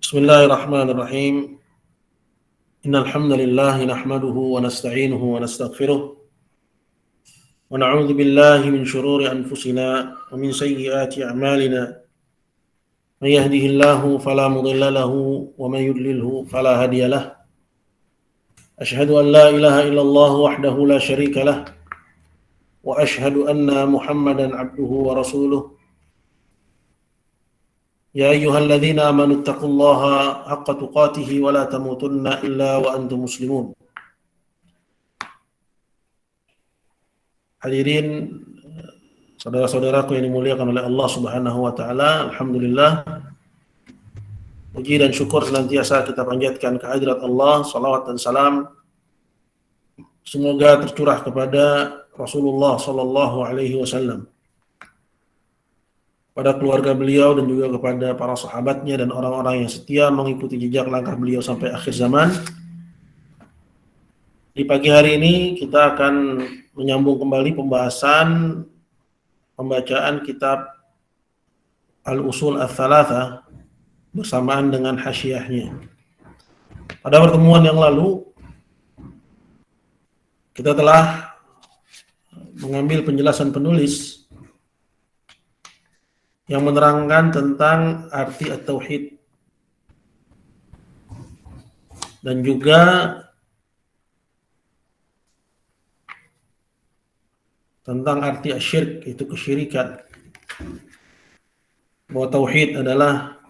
Bismillahirrahmanirrahim. Innal hamdalillah nahmaduhu wa nasta'inuhu wa nastaghfiruh wa na'udzu billahi min shururi anfusina wa min sayyiati a'malina. May yahdihillahu fala mudilla lahu wa may yudlilhu fala hadiya lahu. Ashhadu an la ilaha illallah wahdahu la syarika lah wa ashhadu anna Muhammadan 'abduhu wa rasuluh. يا أيها الذين آمنوا اتقوا الله حق تقاته ولا تموتن إلا وأنتم مسلمون. Hadirin saudara-saudaraku yang dimuliakan oleh Allah Subhanahu wa taala, alhamdulillah puji dan syukur senantiasa kita panjatkan kehadirat Allah, salawat dan salam semoga tercurah kepada Rasulullah sallallahu alaihi wasallam, pada keluarga beliau dan juga kepada para sahabatnya dan orang-orang yang setia mengikuti jejak langkah beliau sampai akhir zaman. Di pagi hari ini kita akan menyambung kembali pembacaan kitab Al-Usul Ats-Tsalatsa bersamaan dengan hasyiahnya. Pada pertemuan yang lalu kita telah mengambil penjelasan penulis yang menerangkan tentang arti at-tauhid dan juga tentang arti asyirk, itu kesyirikan. Bahwa tauhid adalah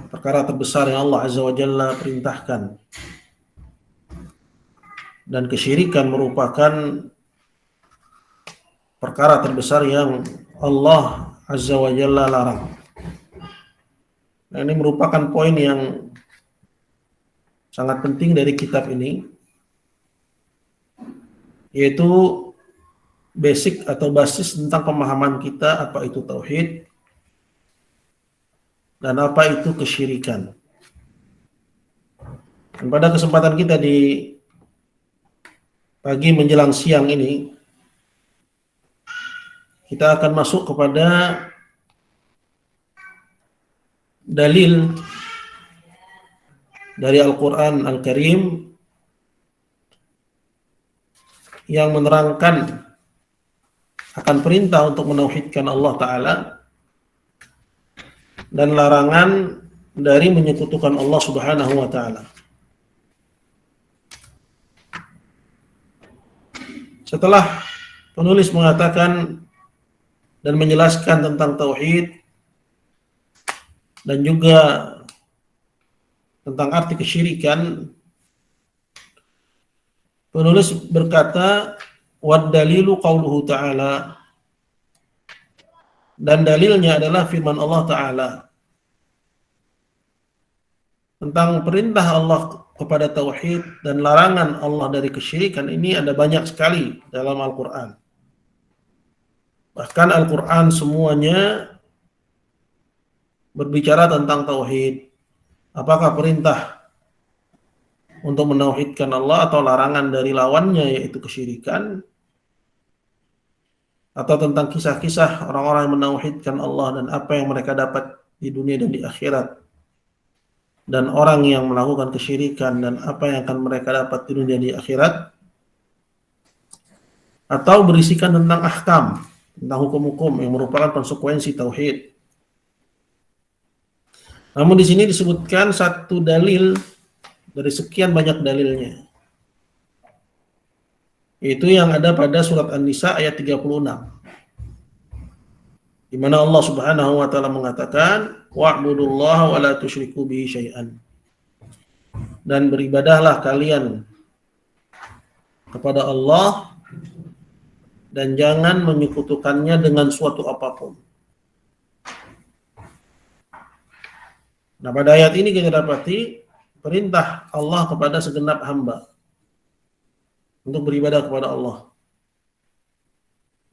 perkara terbesar yang Allah Azza wa Jalla perintahkan, dan kesyirikan merupakan perkara terbesar yang Allah Azza wa Jalla larang. Nah, ini merupakan poin yang sangat penting dari kitab ini, yaitu basic atau basis tentang pemahaman kita apa itu tauhid dan apa itu kesyirikan. Dan pada kesempatan kita di pagi menjelang siang ini, kita akan masuk kepada dalil dari Al-Quran Al-Karim yang menerangkan akan perintah untuk menauhidkan Allah Ta'ala dan larangan dari menyekutukan Allah Subhanahu wa Ta'ala. Setelah penulis mengatakan dan menjelaskan tentang tauhid dan juga tentang arti kesyirikan, penulis berkata, wad dalilu qauluhu ta'ala, dan dalilnya adalah firman Allah Ta'ala tentang perintah Allah kepada tauhid dan larangan Allah dari kesyirikan. Ini ada banyak sekali dalam Al-Quran. Bahkan Al-Quran semuanya berbicara tentang tauhid. Apakah perintah untuk menauhidkan Allah atau larangan dari lawannya yaitu kesyirikan, atau tentang kisah-kisah orang-orang yang menauhidkan Allah dan apa yang mereka dapat di dunia dan di akhirat, dan orang yang melakukan kesyirikan dan apa yang akan mereka dapat di dunia dan di akhirat, atau berisikan tentang ahkam, tentang hukum-hukum yang merupakan konsekuensi tauhid. Namun di sini disebutkan satu dalil dari sekian banyak dalilnya, yaitu yang ada pada surat An-Nisa ayat 36, di mana Allah Subhanahu wa taala mengatakan, wa'budullaha wa la tusyriku bihi syai'an, dan beribadahlah kalian kepada Allah dan jangan menyekutukannya dengan suatu apapun. Nah, pada ayat ini kita dapati perintah Allah kepada segenap hamba untuk beribadah kepada Allah,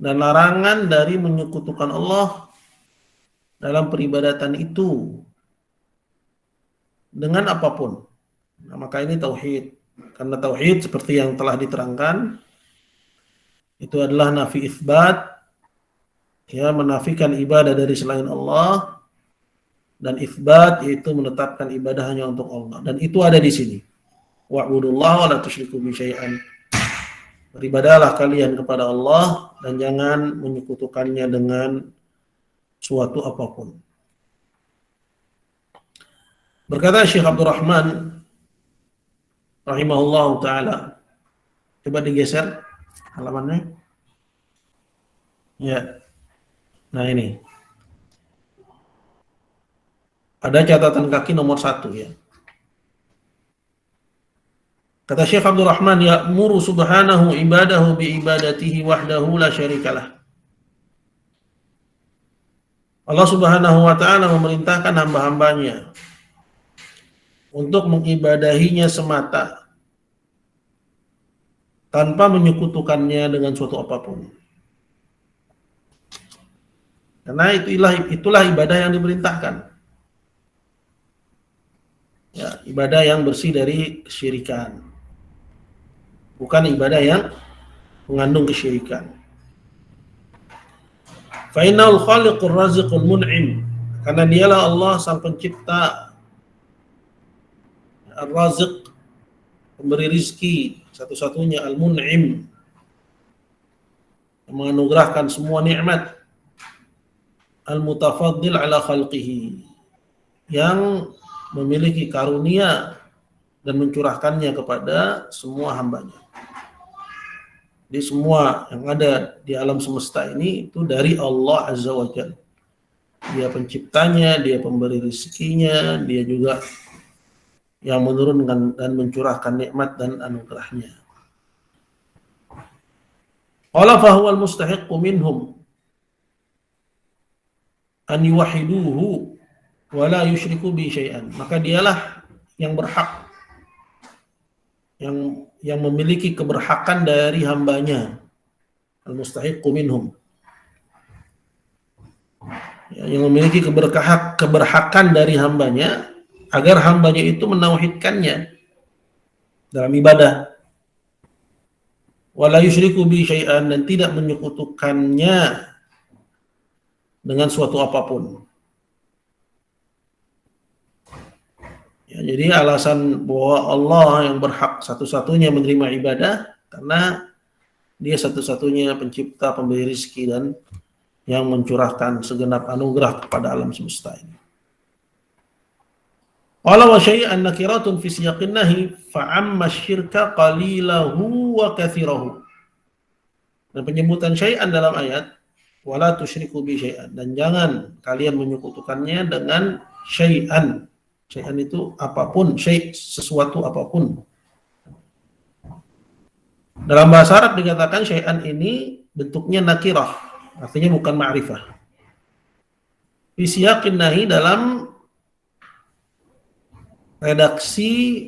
dan larangan dari menyekutukan Allah dalam peribadatan itu dengan apapun. Nah, maka ini tauhid. Karena tauhid seperti yang telah diterangkan, itu adalah nafi isbat, ya, menafikan ibadah dari selain Allah dan itsbat, yaitu menetapkan ibadah hanya untuk Allah. Dan itu ada di sini. Wa'budullaha wa la tusyriku bihi syai'an. Beribadahlah kalian kepada Allah dan jangan menyekutukannya dengan suatu apapun. Berkata Syekh Abdul Rahman rahimahullahu taala, coba digeser halamannya. Ya. Nah ini. Ada catatan kaki nomor 1 ya. Kata Syekh Abdul Rahman, ya'muru subhanahu ibadahu bi ibadatihi wahdahu la syarikalah. Allah Subhanahu wa taala memerintahkan hamba-hambanya untuk mengibadahinya semata tanpa menyekutukannya dengan suatu apapun. Karena itulah ibadah yang diperintahkan. Ya, ibadah yang bersih dari kesyirikan. Bukan ibadah yang mengandung kesyirikan. Fa innal khaliqur raziqul mun'im. Karena dialah Allah sang pencipta, ar-raziq, pemberi rizki, satu-satunya al-mun'im, yang menganugerahkan semua nikmat, al-mutafaddil ala khalqihi, yang memiliki karunia dan mencurahkannya kepada semua hambanya. Jadi semua yang ada di alam semesta ini itu dari Allah Azza wa Jalla. Dia penciptanya, dia pemberi rezekinya, dia juga yang menurunkan dan mencurahkan nikmat dan anugerahnya. Qala fa huwal mustahiqqu minhum an yuwahhiduhu wa la yusyriku bi syai'an. Maka dialah yang berhak, yang memiliki keberhakan dari hambanya, al-mustahiqqu minhum, yang memiliki keberhakan dari hambanya, agar hambanya itu menauhidkannya dalam ibadah, wala yusyriku bi syai'an, dan tidak menyekutukannya dengan suatu apapun. Ya, jadi alasan bahwa Allah yang berhak satu-satunya menerima ibadah karena dia satu-satunya pencipta, pemberi rezeki, dan yang mencurahkan segenap anugerah kepada alam semesta ini. Qala wa syai'an nakiratun fi siyaqin nahi fa'amma syirka qalilahu wa katsirahu. Dan penyebutan syai'an dalam ayat wala tusyriku bi syai'an, dan jangan kalian menyekutukannya dengan syai'an. Syai'an itu apapun, sesuatu apapun. Dalam bahasa Arab dikatakan syai'an ini bentuknya nakirah, artinya bukan ma'rifah. Fi siyaqin nahi, dalam redaksi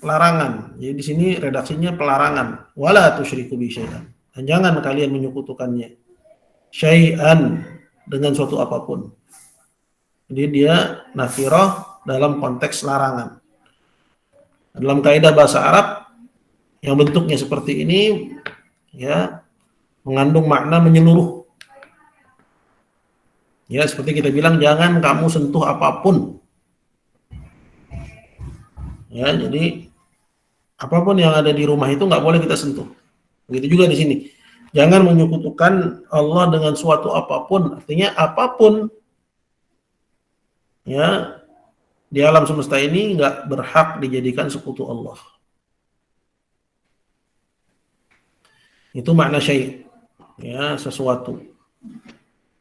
larangan. Jadi di sini redaksinya pelarangan. Wala tusyriku bi syai'an. Dan jangan kalian menyekutukannya syai'an dengan suatu apapun. Jadi dia nakirah dalam konteks larangan. Dalam kaidah bahasa Arab yang bentuknya seperti ini ya mengandung makna menyeluruh. Ya, seperti kita bilang jangan kamu sentuh apapun. Ya, jadi apapun yang ada di rumah itu nggak boleh kita sentuh. Begitu juga di sini. Jangan menyekutukan Allah dengan suatu apapun. Artinya apapun ya di alam semesta ini nggak berhak dijadikan sekutu Allah. Itu makna syai', ya, sesuatu.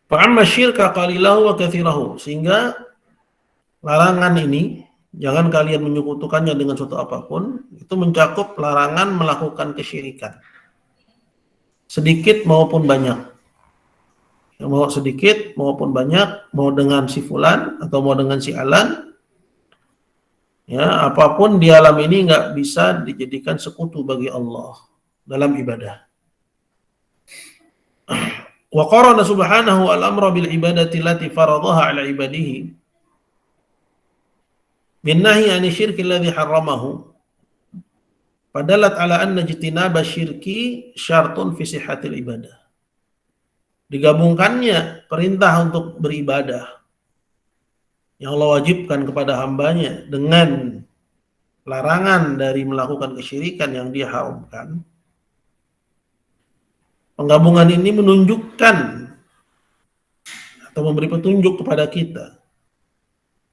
Fa'amma syirka qalilahu wa katsirahu, sehingga larangan ini, jangan kalian menyekutukannya dengan suatu apapun, itu mencakup larangan melakukan kesyirikan. Sedikit maupun banyak. Mau sedikit maupun banyak, mau dengan si fulan atau mau dengan si alan, ya, apapun di alam ini nggak bisa dijadikan sekutu bagi Allah dalam ibadah. Wa qarana subhanahu al-amra bil ibadati allati faradaha ala ibadihi bin nahyi 'ani syirki alladhi harramahu. Fadalat ala anna ijtinaba syirki syartun fi sihhatil ibadah. Digabungkannya perintah untuk beribadah yang Allah wajibkan kepada hambanya dengan larangan dari melakukan kesyirikan yang Dia haramkan, penggabungan ini menunjukkan atau memberi petunjuk kepada kita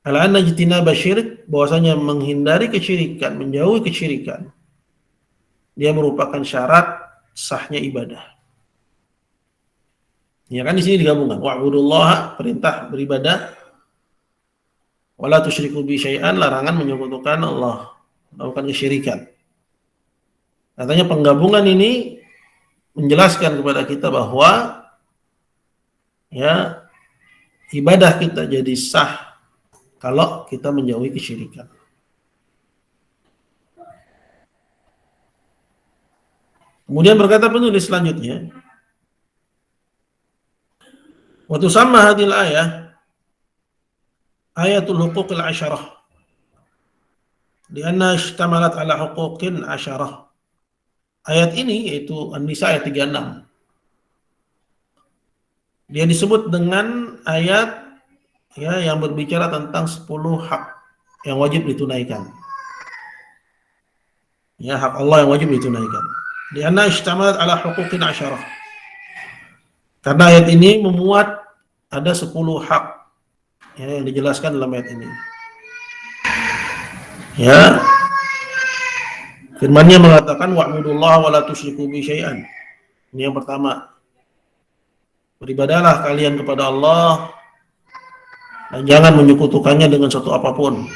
ala anna ijtinaba syirik, bahwasanya menghindari kesyirikan, menjauhi kesyirikan, dia merupakan syarat sahnya ibadah. Ya kan di sini digabungkan wa'budullaha, perintah beribadah, wala tusyriku bi syai'an, larangan menyekutukan Allah, melakukan kesyirikan. Katanya penggabungan ini menjelaskan kepada kita bahwa ya ibadah kita jadi sah kalau kita menjauhi kesyirikan. Kemudian berkata penulis selanjutnya, wa tusamma hadhil ayah ayatul huquqil asyarah lianna ishtamalat ala huquqin asyarah. Ayat ini yaitu An-Nisa ayat 36. Dia disebut dengan ayat ya yang berbicara tentang 10 hak yang wajib ditunaikan. Ya, hak Allah yang wajib ditunaikan. Lianna ishtamalat ala huquqin asyarah. Karena ayat ini memuat ada 10 hak ya, yang dijelaskan dalam ayat ini. Ya. Firman-Nya mengatakan wa'budullaha wa la tusyriku bi syai'an. Ini yang pertama. Beribadahlah kalian kepada Allah dan jangan menyekutukannya dengan suatu apapun.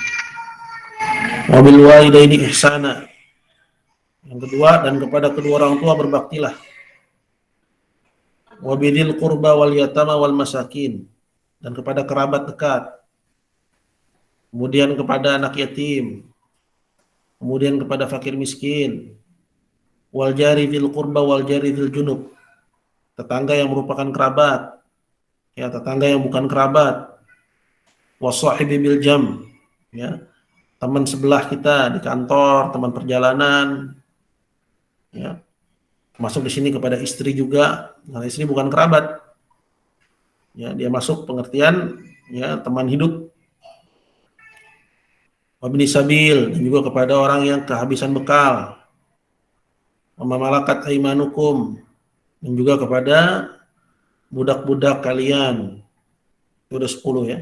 Wa bil walidaini ihsana. Yang kedua, dan kepada kedua orang tua berbaktilah. Wa bidil qurba wal yatama wal masakin, dan kepada kerabat dekat. Kemudian kepada anak yatim. Kemudian kepada fakir miskin. Wal jari dzil qurba wal jari dzil junub. Tetangga yang merupakan kerabat. Ya, tetangga yang bukan kerabat. Wasahibi bil jam. Ya. Teman sebelah kita di kantor, teman perjalanan. Ya. Masuk di sini kepada istri juga. Nah, istri bukan kerabat. Ya, dia masuk pengertian ya teman hidup. Wabni sabil, dan juga kepada orang yang kehabisan bekal. Mamalakat aimanukum, dan juga kepada budak-budak kalian. Itu udah 10 ya.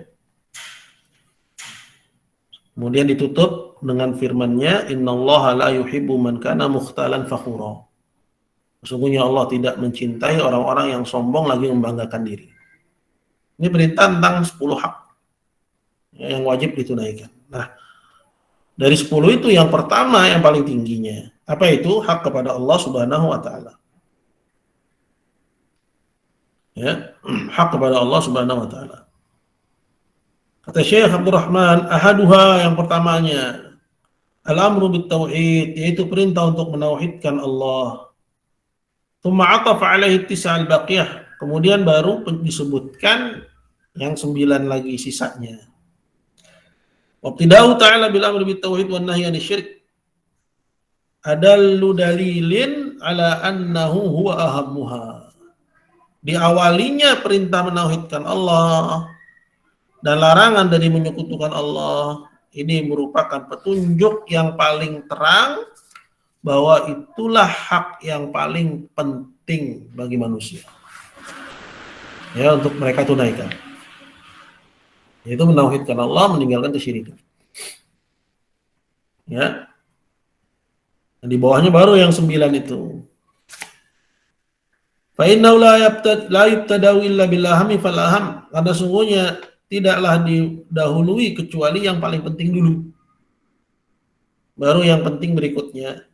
Kemudian ditutup dengan firman-Nya, innallaha la yuhibbu man kana mukhtalan fakhura. Sesungguhnya Allah tidak mencintai orang-orang yang sombong lagi membanggakan diri. Ini perintah tentang 10 hak yang wajib ditunaikan. Nah, dari 10 itu yang pertama yang paling tingginya. Apa itu? Hak kepada Allah Subhanahu wa taala. Ya, hak kepada Allah Subhanahu wa taala. Kata Syekh Abdurrahman, ahaduha, yang pertamanya, al-amru bit tauhid, yaitu perintah untuk menauhidkan Allah. Tsumma 'atafa 'alaihi tis'al baqiyah, kemudian baru disebutkan yang 9 lagi sisanya. Wabtida'u ta'ala bil amri bit tauhid wan nahyi 'anil syirik adallu dalilin ala annahu huwa ahammuha. Diawalinya perintah menauhidkan Allah dan larangan dari menyekutukan Allah, ini merupakan petunjuk yang paling terang bahwa itulah hak yang paling penting bagi manusia ya untuk mereka tunaikan, yaitu menauhidkan Allah, meninggalkan kesyirikan. Ya. Dan di bawahnya baru yang 9 itu. Fa innahu la yubtada'u illa bil ahami fal aham. Karena sungguhnya tidaklah didahului kecuali yang paling penting dulu. Baru yang penting berikutnya.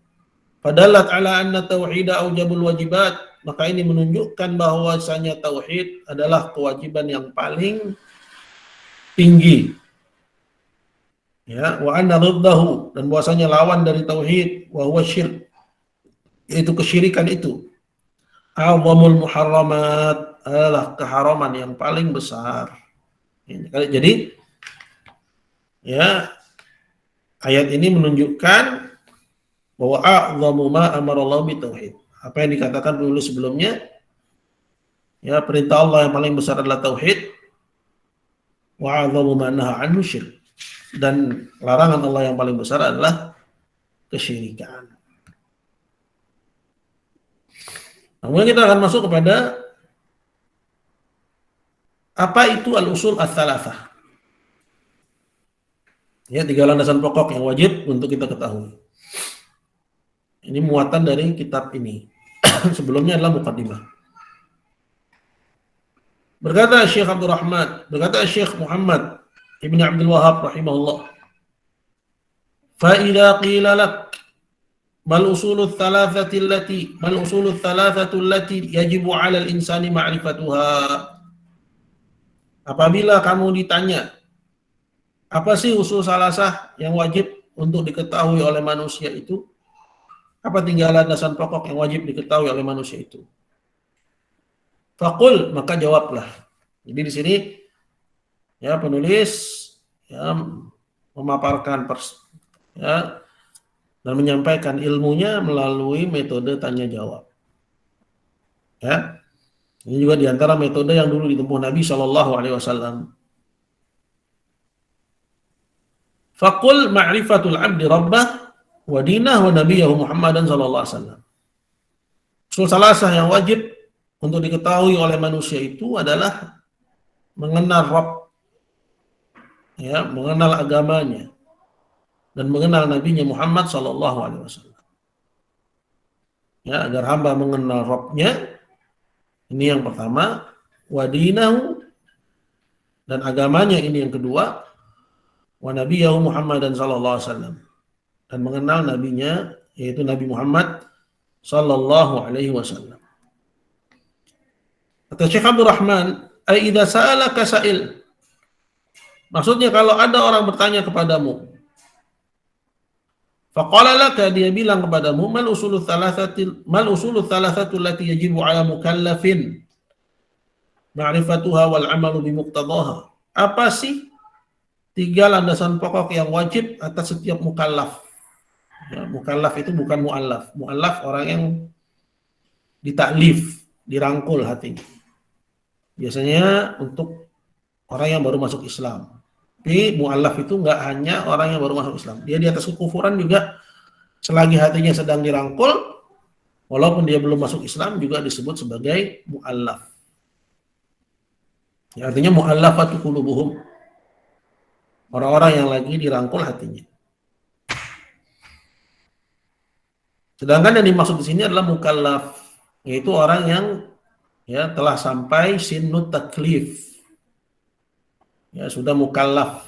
Fadallat ala anna tauhida aujabul wajibat. Maka ini menunjukkan bahwasanya tauhid adalah kewajiban yang paling tinggi. Ya, wa anna riddahu, dan bahwasanya lawan dari tauhid wa huwa syirk, yaitu kesyirikan itu. A'zamul muharramat, adalah keharaman yang paling besar. Jadi ya ayat ini menunjukkan bahwa a'zamu ma amarallahu bitauhid. Apa yang dikatakan dulu sebelumnya, ya perintah Allah yang paling besar adalah tauhid. wa 'adzamu ma nahaa 'anhu syirk. Dan larangan Allah yang paling besar adalah kesyirikan. Kemudian kita akan masuk kepada apa itu al-usul ats-tsalatsah. Ya, 3 landasan pokok yang wajib untuk kita ketahui. Ini muatan dari kitab ini. Sebelumnya adalah muqaddimah. Berkata Syekh Abdul Rahman, berkata Syekh Muhammad Ibn Abdul Wahhab rahimahullah, fa idza qila lak mal usulul thalathatu allati yajibu 'ala al-insani ma'rifatuha. Apabila kamu ditanya, apa sih usul salasah yang wajib untuk diketahui oleh manusia itu? Apa 3 landasan pokok yang wajib diketahui oleh manusia itu? Faqul, maka jawablah. Jadi di sini ya penulis ya memaparkan ya dan menyampaikan ilmunya melalui metode tanya jawab. Ya. Ini juga diantara metode yang dulu ditempuh Nabi Shallallahu Alaihi Wasallam. Faqul ma'rifatul abdi rabbah wa dinah wa nabiyahu Muhammadan Shallallahu Alaihi Wasallam. Usul salasah yang wajib untuk diketahui oleh manusia itu adalah mengenal Rabb, ya, mengenal agamanya, dan mengenal Nabinya Muhammad Sallallahu Alaihi Wasallam. Ya, agar hamba mengenal Rabbnya, ini yang pertama, wadinahu, dan agamanya ini yang kedua, wa nabiyahu Muhammadan Sallallahu Alaihi Wasallam, dan mengenal Nabinya, yaitu Nabi Muhammad Sallallahu Alaihi Wasallam. Kata Syekh Abdul Rahman, ai idza sa'alaka sa'il. Maksudnya kalau ada orang bertanya kepadamu, faqala laka, dia bilang kepadamu, mal usulul thalathatu allati yajibu 'ala mukallafin ma'rifatuha wal 'amalu bimuqtadaha. Apa sih 3 landasan pokok yang wajib atas setiap mukallaf? Ya, mukallaf itu bukan muallaf. Muallaf orang yang ditaklif, dirangkul hatinya. Biasanya untuk orang yang baru masuk Islam. Tapi mu'allaf itu enggak hanya orang yang baru masuk Islam. Dia di atas kekufuran juga selagi hatinya sedang dirangkul, walaupun dia belum masuk Islam juga disebut sebagai mu'allaf. Ya, artinya mu'allafatu qulubuhum. Orang-orang yang lagi dirangkul hatinya. Sedangkan yang dimaksud di sini adalah mukallaf, yaitu orang yang ya telah sampai sinnut taklif. Ya, sudah mukallaf.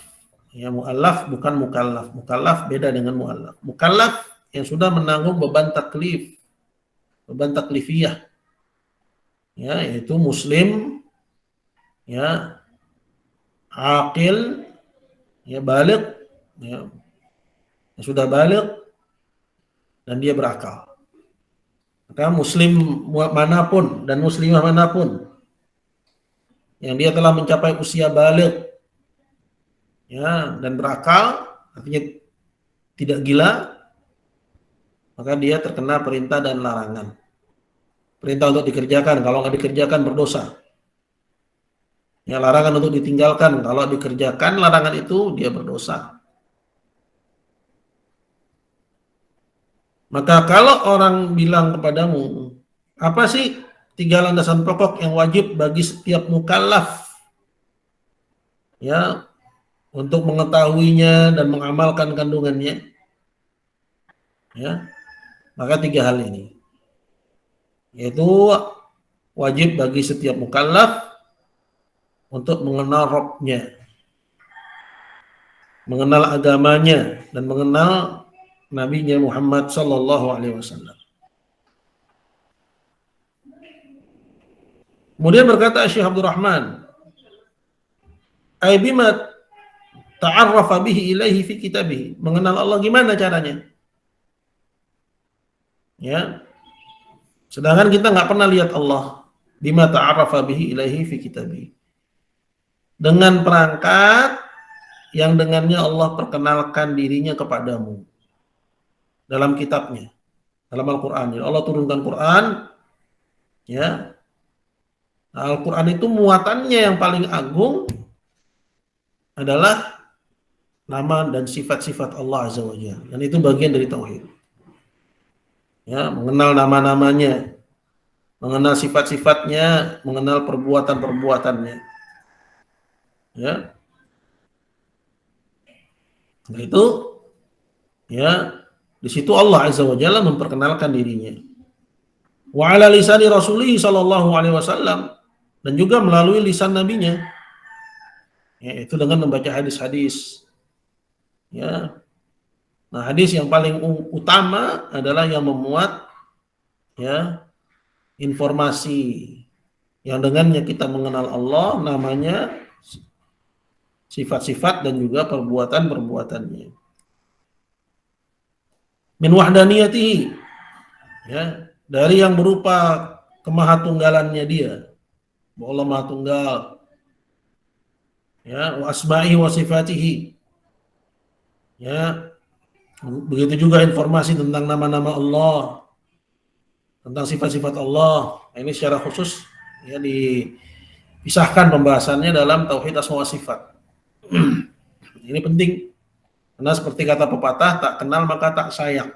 Ya, muallaf bukan mukallaf. Mukallaf beda dengan muallaf. Mukallaf yang sudah menanggung beban taklif, beban taklifiyah. Ya, yaitu muslim, ya, aqil, ya, baligh, ya, sudah baligh dan dia berakal. Maka muslim manapun dan muslimah manapun yang dia telah mencapai usia baligh, ya, dan berakal, artinya tidak gila, maka dia terkena perintah dan larangan. Perintah untuk dikerjakan, kalau nggak dikerjakan berdosa. Ya, larangan untuk ditinggalkan, kalau dikerjakan larangan itu dia berdosa. Maka kalau orang bilang kepadamu, apa sih 3 landasan pokok yang wajib bagi setiap mukallaf, ya, untuk mengetahuinya dan mengamalkan kandungannya, ya, maka 3 hal ini, yaitu wajib bagi setiap mukallaf untuk mengenal Rabbnya, mengenal agamanya, dan mengenal Nabinya Muhammad Sallallahu Alaihi Wasallam. Kemudian berkata Syekh Abdul Rahman, ay bima ta'arrafa bihi ilaihi fi kitabih. Mengenal Allah gimana caranya? Ya. Sedangkan kita nggak pernah lihat Allah. Bima ta'arrafa bihi ilaihi fi kitabih. Dengan perangkat yang dengannya Allah perkenalkan dirinya kepadamu dalam kitabnya, dalam Al-Quran. Jadi Allah turunkan Quran, ya. Nah, Al-Quran itu muatannya yang paling agung adalah nama dan sifat-sifat Allah Azza wa Jalla. Dan itu bagian dari tauhid. Ya, mengenal nama-namanya, mengenal sifat-sifatnya, mengenal perbuatan-perbuatannya. Ya. Nah, itu ya di situ Allah Azza wa Jalla memperkenalkan dirinya. Wa ala lisani Rasulih sallallahu alaihi wasallam, dan juga melalui lisan nabinya, yaitu dengan membaca hadis-hadis. Ya. Nah, hadis yang paling utama adalah yang memuat ya informasi yang dengannya kita mengenal Allah, namanya, sifat-sifat dan juga perbuatan-perbuatannya. Min wahdaniyatihi, ya, dari yang berupa kemahatunggalannya dia, bahwa Allah Maha Tunggal, ya, wa asma'ihi wa sifatihi, ya, begitu juga informasi tentang nama-nama Allah, tentang sifat-sifat Allah. Nah, ini secara khusus ya dipisahkan pembahasannya dalam tauhid asma wa sifat. Ini penting karena seperti kata pepatah, tak kenal maka tak sayang.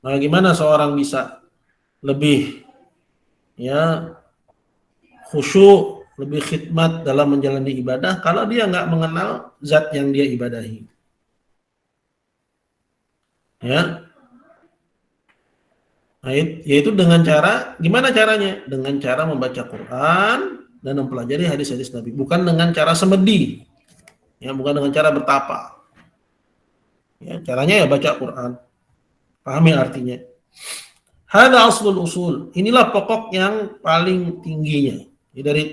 Nah, gimana seorang bisa lebih ya khusyuk, lebih khidmat dalam menjalani ibadah kalau dia nggak mengenal zat yang dia ibadahi. Ya. Nah, yaitu dengan cara, gimana caranya? Dengan cara membaca Quran dan mempelajari hadis-hadis Nabi, bukan dengan cara semedi. Ya, bukan dengan cara bertapa. Ya, caranya ya baca Quran, pahami artinya. Hada aslul usul. Inilah pokok yang paling tingginya. Jadi dari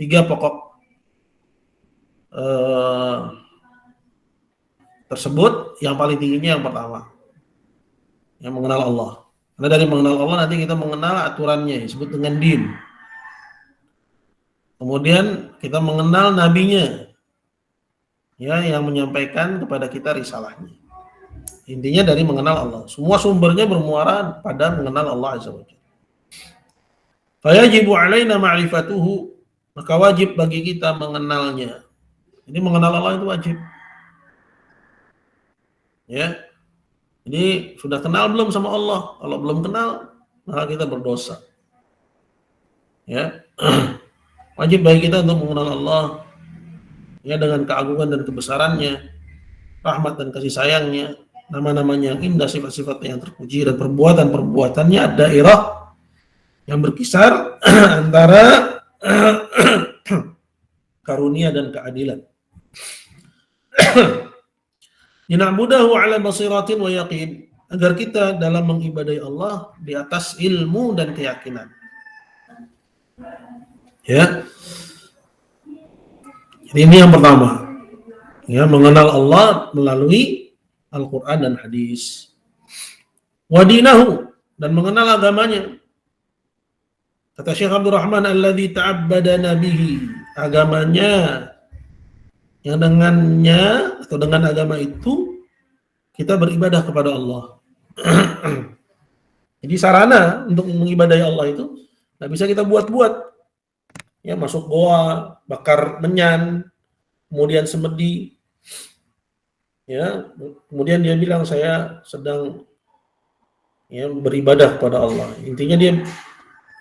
3 pokok tersebut, yang paling tingginya yang pertama, yang mengenal Allah. Karena dari mengenal Allah nanti kita mengenal aturannya, disebut dengan din. Kemudian kita mengenal nabinya, ya, yang menyampaikan kepada kita risalahnya. Intinya dari mengenal Allah. Semua sumbernya bermuara pada mengenal Allah Azza wa Jalla. Fayajibu alaina ma'rifatuhu, maka wajib bagi kita mengenalnya. Jadi mengenal Allah itu wajib. Ya. Jadi sudah kenal belum sama Allah? Kalau belum kenal, maka kita berdosa. Ya. Wajib bagi kita untuk mengenal Allah ya dengan keagungan dan kebesarannya, rahmat dan kasih sayangnya, nama-namanya yang indah, sifat-sifatnya yang terpuji, dan perbuatan-perbuatannya dairah yang berkisar antara karunia dan keadilan. Na'budahu ala basiratin wa yaqin, agar kita dalam mengibadahi Allah di atas ilmu dan keyakinan. Ya. Jadi ini yang pertama. Ya, mengenal Allah melalui Al-Qur'an dan hadis. Wa dinahu, dan mengenal agamanya. Kata Syekh Abdul Rahman, alladzi ta'abbadana bihi, agamanya yang dengannya atau dengan agama itu kita beribadah kepada Allah. Jadi sarana untuk mengibadahi Allah itu nggak bisa kita buat-buat. Ya, masuk goa, bakar menyan, kemudian semedi. Ya, kemudian dia bilang saya sedang ya beribadah kepada Allah. Intinya dia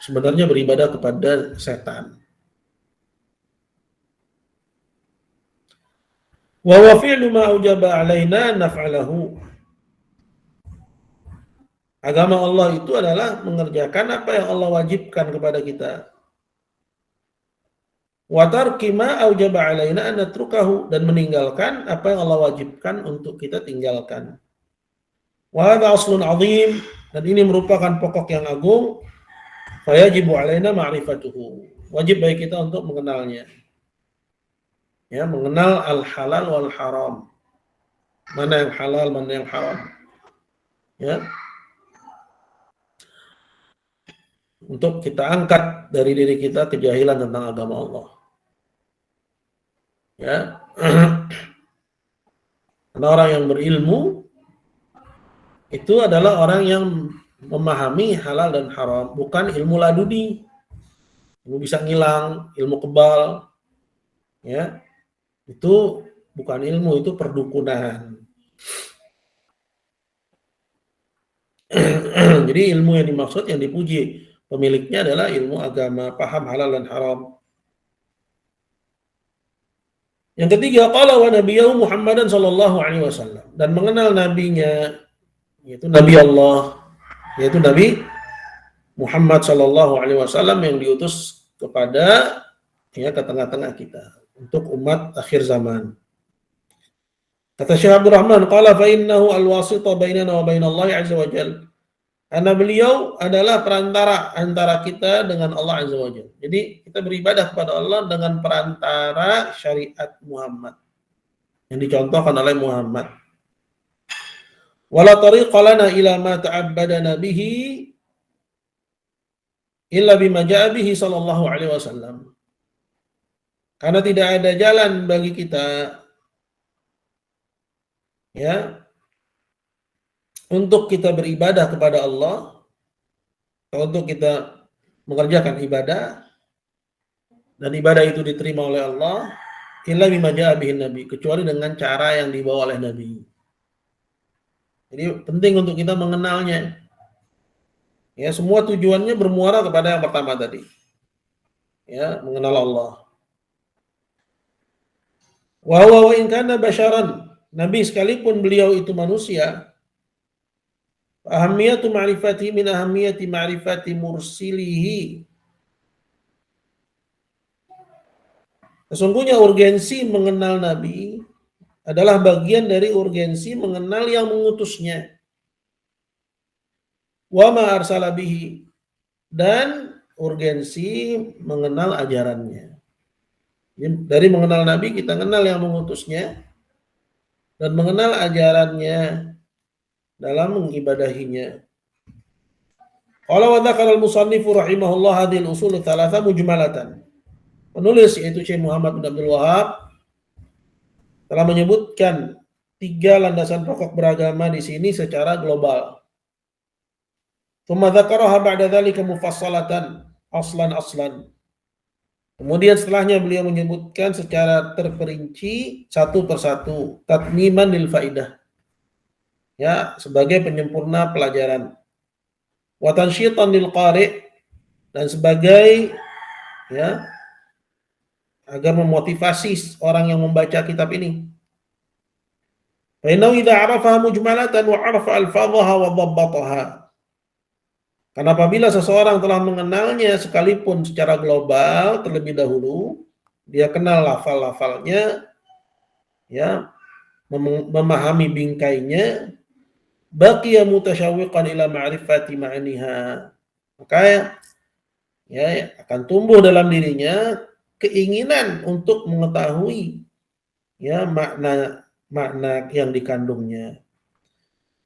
sebenarnya beribadah kepada setan. Wa huwa fi'lu ma aujaba alaina naf'alahu. Agama Allah itu adalah mengerjakan apa yang Allah wajibkan kepada kita. Wa tarki ma aujaba alaina an natrukahu, dan meninggalkan apa yang Allah wajibkan untuk kita tinggalkan. Wa hadha aslun 'azim, dan ini merupakan pokok yang agung. Fa yajibu alaina ma'rifatuhu, wajib bagi kita untuk mengenalnya. Ya, mengenal al-halal wal haram. Mana yang halal, mana yang haram. Ya. Untuk kita angkat dari diri kita kejahilan tentang agama Allah. Ya. Karena orang yang berilmu itu adalah orang yang memahami halal dan haram, bukan ilmu laduni. Ilmu bisa ngilang, ilmu kebal. Ya. Itu bukan ilmu, itu perdukunan. Jadi ilmu yang dimaksud, yang dipuji pemiliknya adalah ilmu agama, paham halal dan haram. Yang ketiga, qala wa nabiyahu Muhammadan sallallahu alaihi wasallam, dan mengenal nabinya, yaitu Nabi Allah, yaitu Nabi Muhammad sallallahu alaihi wasallam yang diutus kepada ke tengah-tengah kita untuk umat akhir zaman. Kata Syekh Abdul Rahman, qala fa innahu al-wasita bainana wa bainallahi azza wa jalla. Karena beliau adalah perantara antara kita dengan Allah azza wa jalla. Jadi kita beribadah kepada Allah dengan perantara syariat Muhammad yang dicontohkan oleh Muhammad. Wala tariqa lana ila ma ta'abbadana bihi illa bima ja'a bihi sallallahu alaihi wasallam. Karena tidak ada jalan bagi kita untuk kita beribadah kepada Allah, atau untuk kita mengerjakan ibadah, dan ibadah itu diterima oleh Allah, illa bima ja'a bihi nabi, kecuali dengan cara yang dibawa oleh Nabi. Jadi penting untuk kita mengenalnya. Ya, semua tujuannya bermuara kepada yang pertama tadi. Ya, mengenal Allah. Wa huwa wa in kana basyaran, Nabi sekalipun beliau itu manusia, ahamiyatu ma'rifati min ahamiyati ma'rifati mursilihi. Sesungguhnya urgensi mengenal Nabi adalah bagian dari urgensi mengenal yang mengutusnya. Wa ma arsala bihi, dan urgensi mengenal ajarannya. Dari mengenal Nabi kita kenal yang mengutusnya dan mengenal ajarannya dalam mengibadahinya. Qala wa dzakara al-musannifu rahimahullah hadhil usul thalatha mujmalatan. Penulis yaitu Syekh Muhammad bin Abdul Wahab telah menyebutkan 3 landasan pokok beragama di sini secara global. Tsumma dzakaraha ba'da dzalika mufassalatan aslan. Kemudian setelahnya beliau menyebutkan secara terperinci satu persatu, tatmiman lil faidah. Ya, sebagai penyempurna pelajaran. Wa tansyitan lil qari', dan sebagai agar memotivasi orang yang membaca kitab ini. Fa innahu idza 'arafaha mujmalatan wa 'arafa alfadhaha wa dhabbataha. Karena apabila seseorang telah mengenalnya sekalipun secara global terlebih dahulu, dia kenal lafal-lafalnya, memahami bingkainya, baqiya mutasyawwiqan ila ma'rifati ma'aniha. Maka akan tumbuh dalam dirinya keinginan untuk mengetahui makna yang dikandungnya.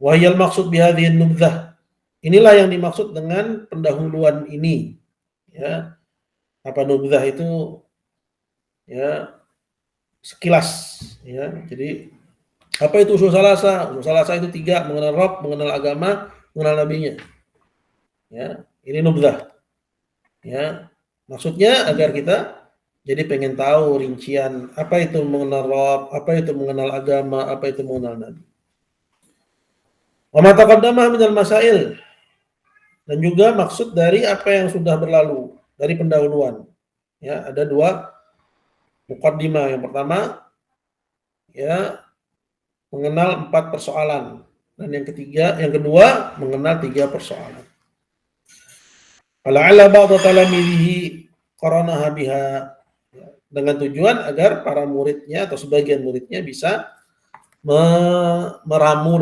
Wa hiyal maqsud bi hadhihi an-nubdzah. Inilah yang dimaksud dengan pendahuluan ini. Ya. Apa nubdzah itu? Ya, sekilas. Ya. Jadi apa itu usul salasa? Usul salasa itu 3, mengenal Rabb, mengenal agama, mengenal nabinya. Ya, ini nubdzah. Ya. Maksudnya agar kita jadi pengen tahu rincian apa itu mengenal Rabb, apa itu mengenal agama, apa itu mengenal nabi. Wa ma taqaddama minal masail, dan juga maksud dari apa yang sudah berlalu, dari pendahuluan. Ya, ada 2 muqaddimah. Yang pertama, mengenal 4 persoalan, dan yang kedua mengenal 3 persoalan. Fala'alla ba'dha talamidihi qaranaha biha, dengan tujuan agar para muridnya atau sebagian muridnya bisa meramu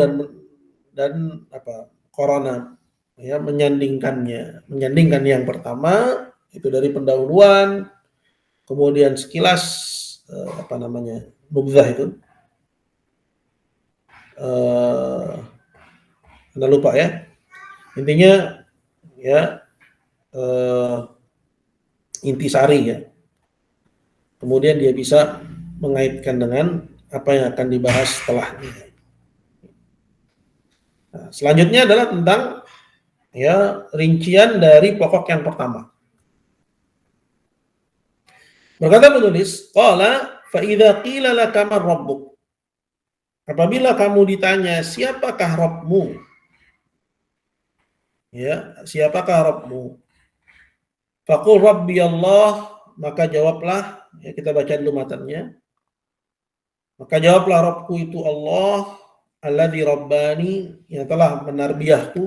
dan korona, menyandingkan yang pertama itu dari pendahuluan, kemudian sekilas nubdzah itu Anda lupa ya, intinya intisari ya, kemudian dia bisa mengaitkan dengan apa yang akan dibahas setelahnya. Nah, selanjutnya adalah tentang rincian dari pokok yang pertama. Berkata penulis, qala fa idza qila laka man rabbuk, apabila kamu ditanya siapakah Rabbmu, ya, siapakah Rabbmu, faqul rabbi Allah, maka jawablah, ya, kita baca dulu matanya, maka jawablah Rabbku itu Allah, alladzi rabbani, yang telah menarbiyahku,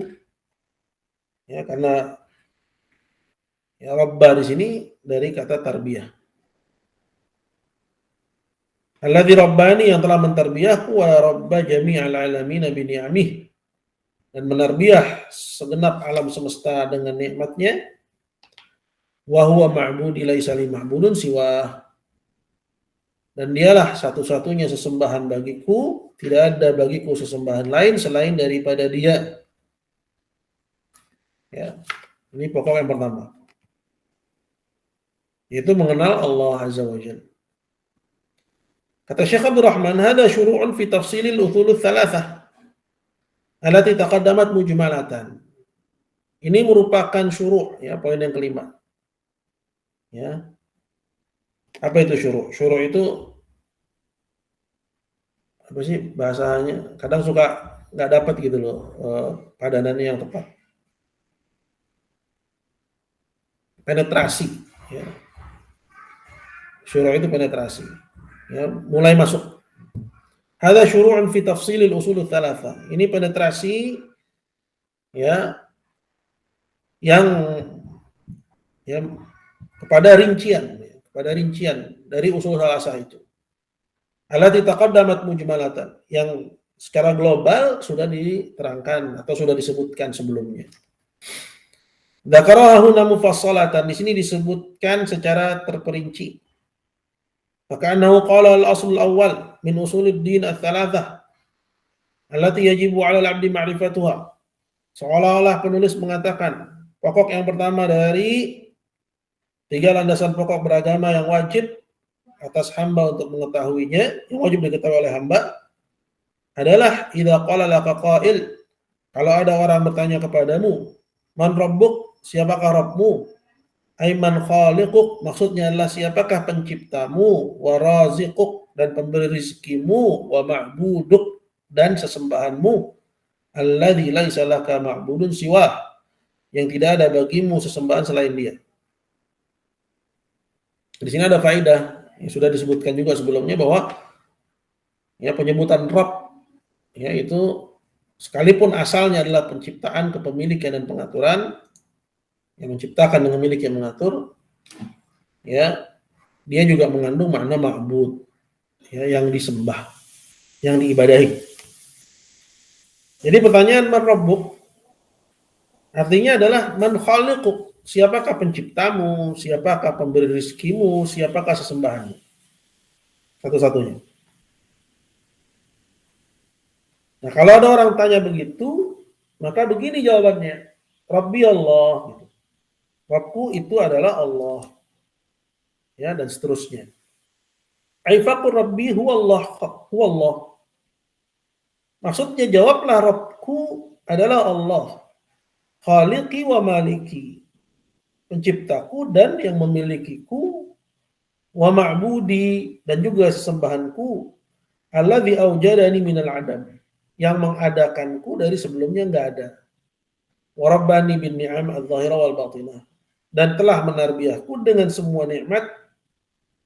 ya, karena ya rabba di sini dari kata tarbiyah. Alladzi rabbani, yang telah mentarbiyahku, wa rabba jami'al alamin bi ni'amih, dan menarbiyah segenap alam semesta dengan nikmatnya, wa huwa ma'budi laisa li ma'budun siwa, dan dialah satu-satunya sesembahan bagiku, tidak ada bagiku sesembahan lain selain daripada dia. Ya, ini pokok yang pertama, yaitu mengenal Allah Azza wa Jalla. Kata Syekh Abdul Rahman, hada syuru'un fi tafsilil uthuluth thalathah allati taqaddamat mujmalatan. Ini merupakan syuru', ya, poin yang kelima. Ya. Apa itu syuru'? Syuru' itu apa sih bahasanya? Kadang suka nggak dapat gitu loh, padanannya yang tepat. Penetrasi, ya. Syuru' itu penetrasi. Ya, mulai masuk. Hada syuru'un fi tafsilil usul tsalatsa. Ini penetrasi, ya, yang ya kepada rincian dari usul salasah itu. Allati taqaddamat mujmalatan, yang secara global sudah diterangkan atau sudah disebutkan sebelumnya. Dzakarahu mufassalatan, di sini disebutkan secara terperinci. Maka annahu qala al-asl al-awwal min usulid din ats-tsalatsah allati yajibu 'ala al-'abdi ma'rifatuha. Seolah-olah penulis mengatakan pokok yang pertama dari tiga landasan pokok beragama yang wajib atas hamba untuk mengetahuinya, yang wajib diketahui oleh hamba adalah idza qala laka qail, kalau ada orang bertanya kepadamu, man rabbuk, siapakah Rabbmu? Aiman khaliquk, maksudnya adalah siapakah penciptamu, wa raziquk, dan pemberi rezekimu, wa ma'buduk, dan sesembahanmu, alladzi laisa laka ma'budun siwa, yang tidak ada bagimu sesembahan selain dia. Di sini ada faedah yang sudah disebutkan juga sebelumnya bahwa ya penyebutan Rabb, ya, itu sekalipun asalnya adalah penciptaan, kepemilikan, dan pengaturan, yang menciptakan dengan milik yang mengatur, ya, dia juga mengandung makna ma'bud, ya, yang disembah, yang diibadahi. Jadi pertanyaan man rabbuk artinya adalah man khaliquk, siapakah penciptamu, siapakah pemberi rezekimu, siapakah sesembahanmu, satu-satunya. Nah, kalau ada orang tanya begitu, maka begini jawabannya, Rabbi Allah, gitu. Rabbku itu adalah Allah, ya, dan seterusnya. Aifaqur Rabbi huwallah. Maksudnya jawablah Rabbku adalah Allah, khaliqi wa maliki, penciptaku dan yang memilikiku, wa ma'budi, dan juga sesembahanku, alladzi aujadani minal adam, yang mengadakanku dari sebelumnya enggak ada, wa rabbani bin ni'am adz-dzahira wal batinah, dan telah menarbiyahku dengan semua nikmat,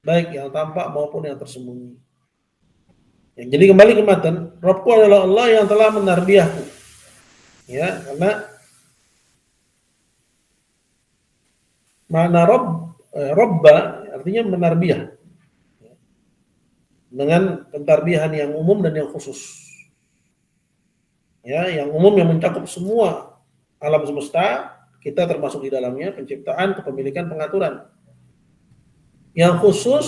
baik yang tampak maupun yang tersembunyi. Ya, jadi kembali ke matan, Rabbku adalah Allah yang telah menarbiyahku. Ya, karena makna Rabba artinya menarbiyah. Dengan pentarbiyahan yang umum dan yang khusus. Ya, yang umum yang mencakup semua alam semesta, kita termasuk di dalamnya, penciptaan, kepemilikan, pengaturan. Yang khusus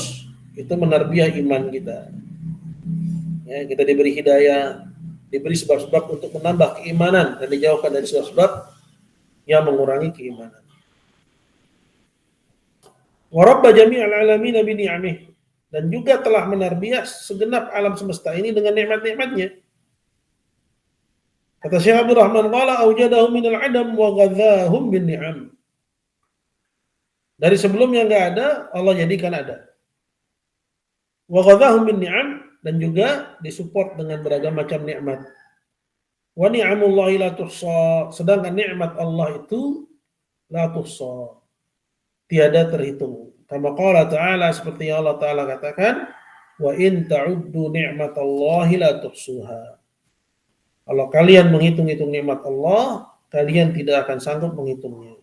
itu menarbiyah iman kita. Ya, kita diberi hidayah, diberi sebab-sebab untuk menambah keimanan dan dijauhkan dari sebab-sebab yang mengurangi keimanan. Wa rabba jami'al alamin bi ni'amih, dan juga telah menarbiyah segenap alam semesta ini dengan nikmat-nikmatnya. Kata Syekh Abdul Rahman, qala aujadahum minal adam wa ghadzahum bin ni'am. Dari sebelumnya enggak ada, Allah jadikan ada. Wa ghadahum bin ni'am, dan juga disupport dengan beragam macam nikmat. Wa ni'amullahi la tuhsa, sedangkan nikmat Allah itu la tuhsa, tiada terhitung. Kama qala ta'ala, seperti yang Allah Ta'ala katakan, wa in ta'uddu ni'matallahi la tuhsuha. Kalau kalian menghitung-hitung nikmat Allah, kalian tidak akan sanggup menghitungnya.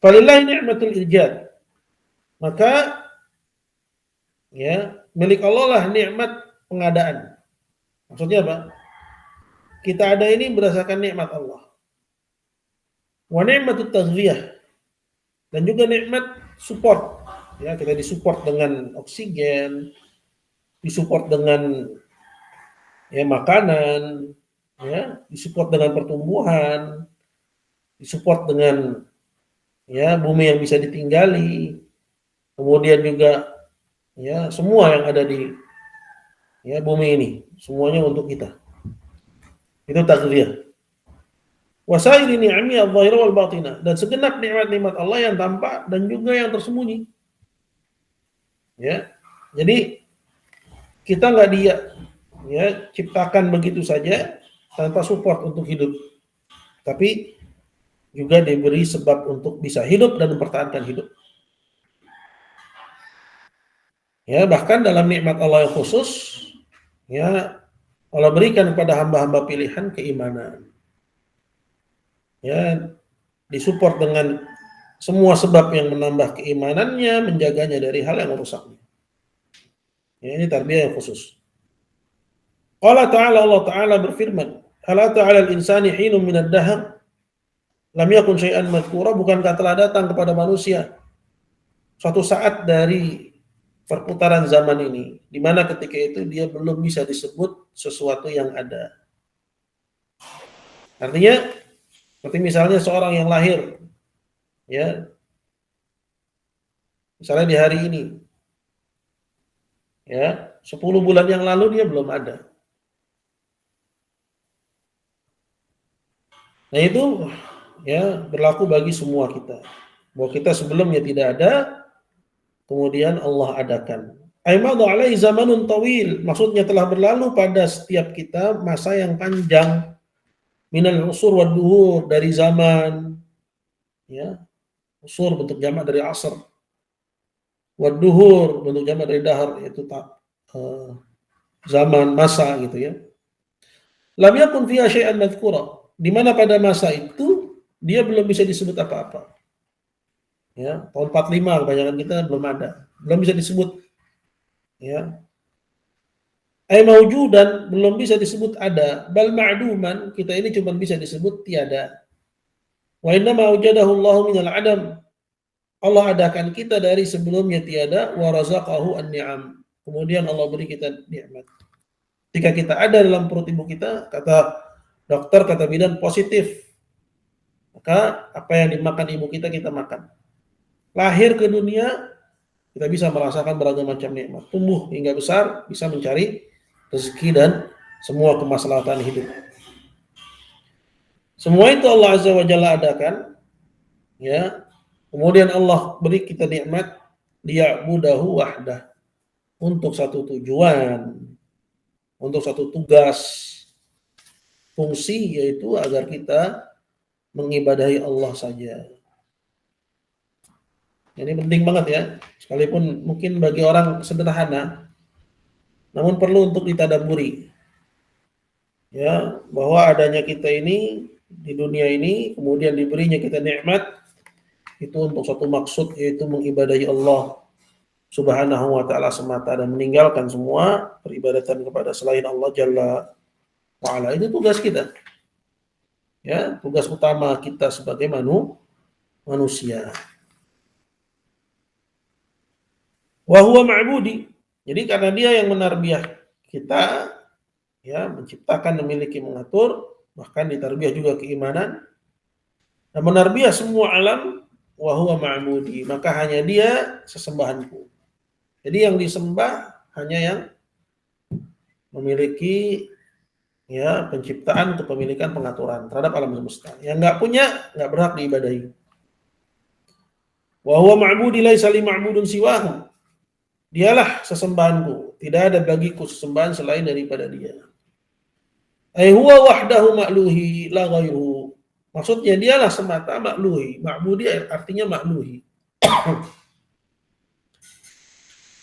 Falillahi ni'matul ijad. Maka ya, milik Allah lah nikmat pengadaan. Maksudnya apa? Kita ada ini berdasarkan nikmat Allah. Wa ni'matut taghziyah, dan juga nikmat support. Ya, kita disupport dengan oksigen, disupport dengan ya makanan, ya, disupport dengan pertumbuhan, disupport dengan ya bumi yang bisa ditinggali. Kemudian juga ya semua yang ada di ya bumi ini, semuanya untuk kita. Itu takdir. Wasairi ni'ami adh-dhahira wal batinah, dan segenap nikmat-nikmat Allah yang tampak dan juga yang tersembunyi. Ya. Jadi kita nggak dia ya ciptakan begitu saja tanpa support untuk hidup. Tapi juga diberi sebab untuk bisa hidup dan mempertahankan hidup. Ya, bahkan dalam nikmat Allah yang khusus, ya Allah berikan kepada hamba-hamba pilihan keimanan. Ya, disupport dengan semua sebab yang menambah keimanannya, menjaganya dari hal yang merusaknya. Ya, ini tarbiyah yang khusus. Allah Ta'ala berfirman, hal ata 'alal insani hinun minad dahr lam yakun syai'an madhkura, bukankah telah datang kepada manusia suatu saat dari perputaran zaman ini, di mana ketika itu dia belum bisa disebut sesuatu yang ada. Artinya, seperti misalnya seorang yang lahir, ya, misalnya di hari ini, ya, 10 bulan yang lalu dia belum ada. Nah itu, ya, berlaku bagi semua kita. Bahwa kita sebelumnya tidak ada, kemudian Allah adakan. Aimadhu alaihi zamanun tawil, maksudnya telah berlalu pada setiap kita masa yang panjang, minal usur wad duhur, dari zaman, ya, usur bentuk jamak dari asr, wad duhur bentuk jamak dari dahar, yaitu zaman, masa gitu ya. Lam yakun fiha syai'an madhkura, di mana pada masa itu dia belum bisa disebut apa-apa. Ya, tahun 45 kebanyakan kita belum ada, belum bisa disebut. Ya, maujudan, belum bisa disebut ada, bal ma'duman, kita ini cuma bisa disebut tiada. Wa inna ma wajadahu Allah minal adam, Allah adakan kita dari sebelumnya tiada, wa razaqahu an-ni'am, kemudian Allah beri kita nikmat. Ketika kita ada dalam perut ibu kita, kata dokter, kata bidan positif, maka apa yang dimakan ibu kita, kita makan. Lahir ke dunia, kita bisa merasakan beragam macam nikmat. Tumbuh hingga besar, bisa mencari rezeki dan semua kemaslahatan hidup. Semua itu Allah Azza wa Jalla adakan, ya. Kemudian Allah beri kita nikmat, liya'budahu wahdah, untuk satu tujuan, untuk satu tugas, fungsi, yaitu agar kita mengibadahi Allah saja. Ini penting banget ya, sekalipun mungkin bagi orang sederhana, namun perlu untuk ditadaburi. Ya, bahwa adanya kita ini di dunia ini, kemudian diberinya kita nikmat, itu untuk suatu maksud, yaitu mengibadahi Allah Subhanahu wa ta'ala semata, dan meninggalkan semua peribadatan kepada selain Allah Jalla wa ala. Itu tugas kita. Ya, tugas utama kita sebagai manusia. Wa huwa ma'budi. Jadi karena dia yang menarbiyah kita, ya, menciptakan, memiliki, mengatur, bahkan ditarbiyah juga keimanan, dan menarbiyah semua alam, wa huwa ma'budi, maka hanya dia sesembahanku. Jadi yang disembah hanya yang memiliki, ya, penciptaan, kepemilikan, pengaturan terhadap alam semesta. Yang nggak punya, nggak berhak diibadahi. Wa huwa ma'budi laisa li ma'budun siwahu, Dialah sesembahanku, tidak ada bagiku sesembahan selain daripada dia. Ai huwa wahdahu ma'luhi la ghairuhu. Maksudnya dialah semata ma'luhi. Ma'budi artinya ma'luhi.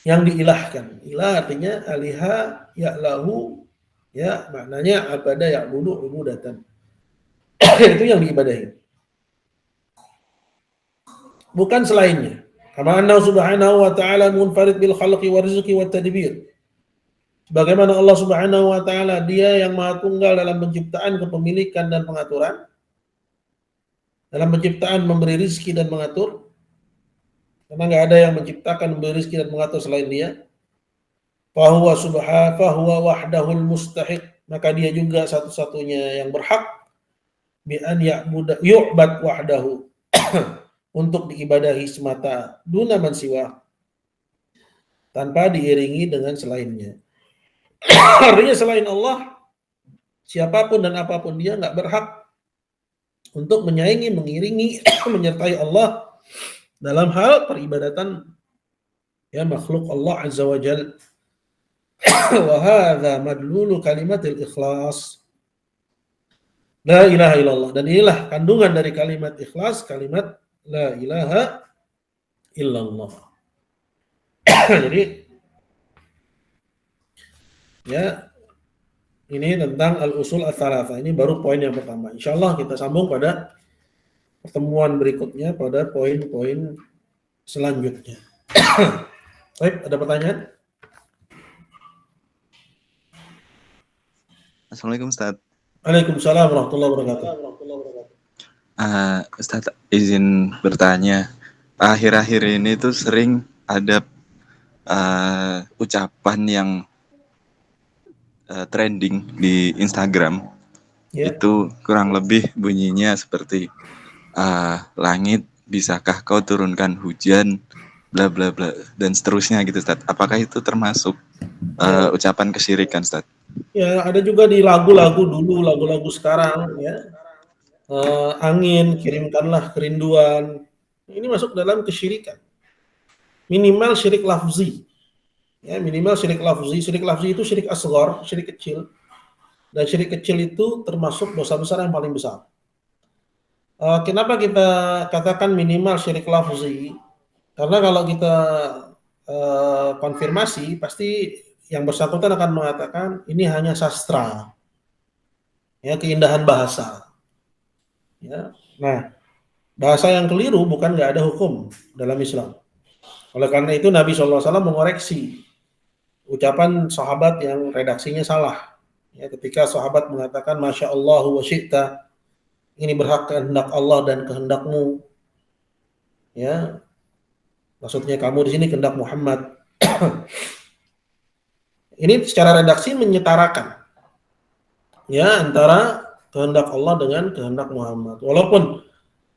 Yang diilahkan. Ilah artinya aliha ya'lahu, ya maknanya abada ya'budu ubudatan. Itu yang diibadahi. Bukan selainnya. Kama anna subhanahu wa ta'ala munfarid bil khalqi wa rizqi wa tadbir. Bagaimana Allah Subhanahu wa taala, Dia yang Maha Tunggal dalam penciptaan, kepemilikan dan pengaturan. Dalam penciptaan memberi rizki dan mengatur. Karena nggak ada yang menciptakan, memberi rizki dan mengatur selain Dia. Fahuwa wahdahul mustahiq, maka Dia juga satu-satunya yang berhak bi an yu'bad wahdahu untuk diibadahi semata, duna man siwa, tanpa diiringi dengan selainnya. Artinya selain Allah, siapapun dan apapun dia nggak berhak untuk menyaingi, mengiringi, menyertai Allah dalam hal peribadatan ya makhluk Allah Azza wa Jal. Wa hadza madlulu kalimatil ikhlas. La ilaha illallah. Dan inilah kandungan dari kalimat ikhlas, kalimat la ilaha illallah. Jadi ya, ini tentang al-usul ats-tsalatsa. Ini baru poin yang pertama. Insyaallah kita sambung pada pertemuan berikutnya pada poin-poin selanjutnya. Baik, ada pertanyaan? Assalamualaikum Ustaz. Waalaikumsalam warahmatullahi wabarakatuh. Ustaz, izin bertanya. Akhir-akhir ini tuh sering ada ucapan yang trending di Instagram. Ya. Itu kurang lebih bunyinya seperti langit, bisakah kau turunkan hujan, bla bla bla, dan seterusnya gitu Ustaz. Apakah itu termasuk ucapan kesyirikan Ustaz? Ya, ada juga di lagu-lagu dulu, lagu-lagu sekarang ya. Angin, kirimkanlah kerinduan. Ini masuk dalam kesyirikan. Minimal syirik lafzi. Ya, minimal syirik lafzi. Syirik lafzi itu syirik asghar, syirik kecil. Dan syirik kecil itu termasuk dosa besar yang paling besar. Kenapa kita katakan minimal syirik lafzi? Karena kalau kita konfirmasi, pasti yang bersangkutan akan mengatakan ini hanya sastra. Ya, keindahan bahasa. Ya. Nah, bahasa yang keliru bukan nggak ada hukum dalam Islam. Oleh karena itu Nabi SAW mengoreksi ucapan sahabat yang redaksinya salah. Ya, ketika sahabat mengatakan Masya Allah wa syi'ta, ini berhak kehendak Allah dan kehendakmu. Ya, maksudnya kamu di sini kehendak Muhammad. Ini secara redaksi menyetarakan ya antara kehendak Allah dengan kehendak Muhammad. Walaupun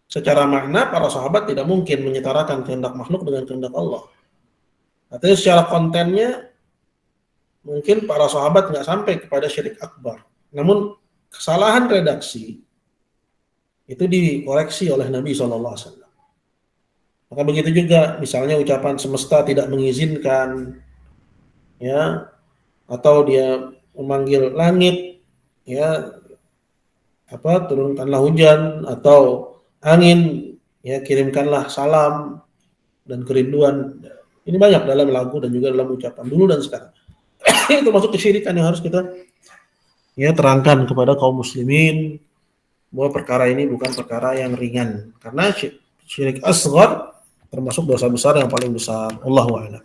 secara makna para sahabat tidak mungkin menyetarakan kehendak makhluk dengan kehendak Allah. Artinya secara kontennya mungkin para sahabat nggak sampai kepada syirik akbar. Namun kesalahan redaksi itu dikoreksi oleh Nabi SAW. Maka begitu juga misalnya ucapan semesta tidak mengizinkan, ya, atau dia memanggil langit, ya, turunkanlah hujan, atau angin, ya, kirimkanlah salam dan kerinduan. Ini banyak dalam lagu dan juga dalam ucapan dulu dan sekarang. Itu masuk kesyirikan yang harus kita ya terangkan kepada kaum muslimin bahwa perkara ini bukan perkara yang ringan, karena syirik asghar termasuk dosa besar yang paling besar. Allahu a'lam.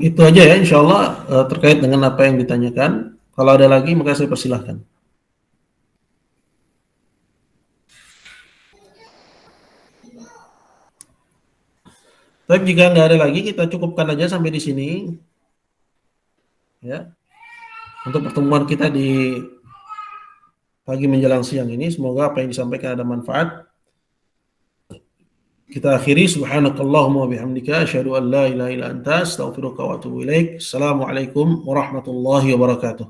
Itu aja ya insyaallah terkait dengan apa yang ditanyakan. Kalau ada lagi maka saya persilahkan. Tapi jika nggak ada lagi, kita cukupkan aja sampai di sini. Ya. Untuk pertemuan kita di pagi menjelang siang ini, semoga apa yang disampaikan ada manfaat. Kita akhiri, subhanakallahumma wa bihamdika asyhadu an la ilaha illa anta astaghfiruka wa atubu ilaik. Assalamualaikum warahmatullahi wabarakatuh.